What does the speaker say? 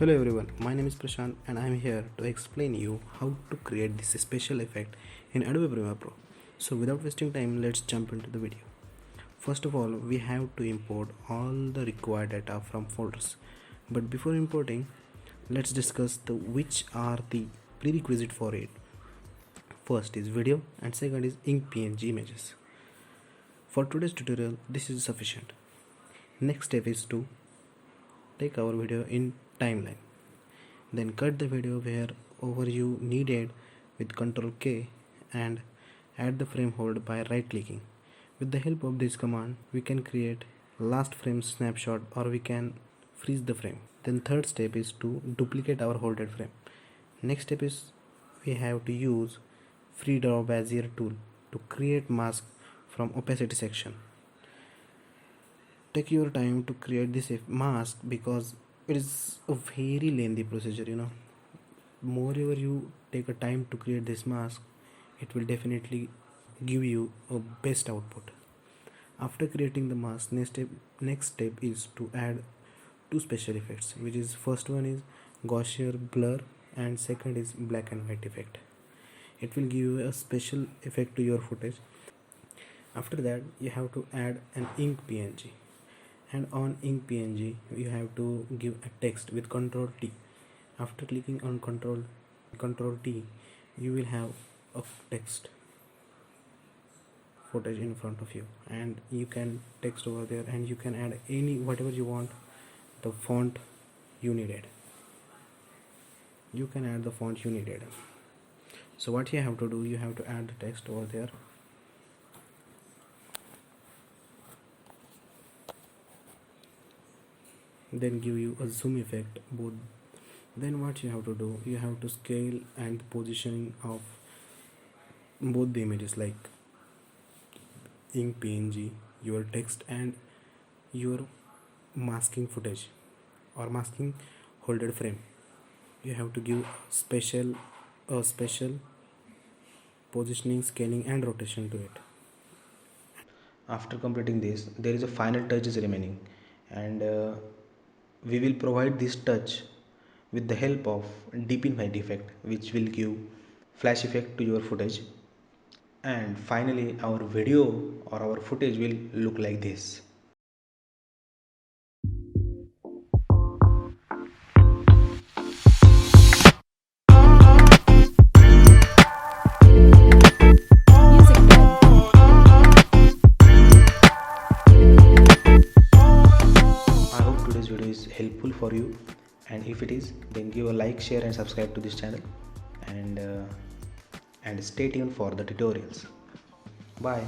Hello everyone, my name is Prashant and I am here to explain you how to create this special effect in Adobe Premiere Pro. So without wasting time, let's jump into the video. First of all, we have to import all the required data from folders. But before importing, let's discuss which are the prerequisite for it. First is video and second is ink PNG images. For today's tutorial, this is sufficient. Next step is to take our video in timeline, then cut the video wherever you needed with Ctrl K and add the frame hold by right clicking. With the help of this command we can create last frame snapshot or we can freeze the frame. Then third step is to duplicate our holded frame. Next step is we have to use free draw bezier tool to create mask from opacity section. Take your time to create this mask because it is a very lengthy procedure. Moreover, you take a time to create this mask, it will definitely give you a best output. After creating the mask, next step is to add two special effects, which is first one is Gaussian blur and second is black and white effect. It will give you a special effect to your footage. After that you have to add an ink PNG, and on ink PNG you have to give a text with Ctrl T. After clicking on Ctrl T, you will have a text footage in front of you, and you can text over there and you can add whatever you want. The font you needed, you can add the font you needed. So what you have to do, you have to add the text over there. Then give you a zoom effect both. Then what you have to do, you have to scale and positioning of both the images like ink PNG, your text and your masking footage or masking holded frame. You have to give a special positioning, scaling and rotation to it. After completing this, there is a final touch is remaining, and we will provide this touch with the help of deep in white effect, which will give flash effect to your footage, and finally our video or our footage will look like this. I hope today's video is helpful for you, and if it is, then give a like, share and subscribe to this channel, and stay tuned for the tutorials. Bye.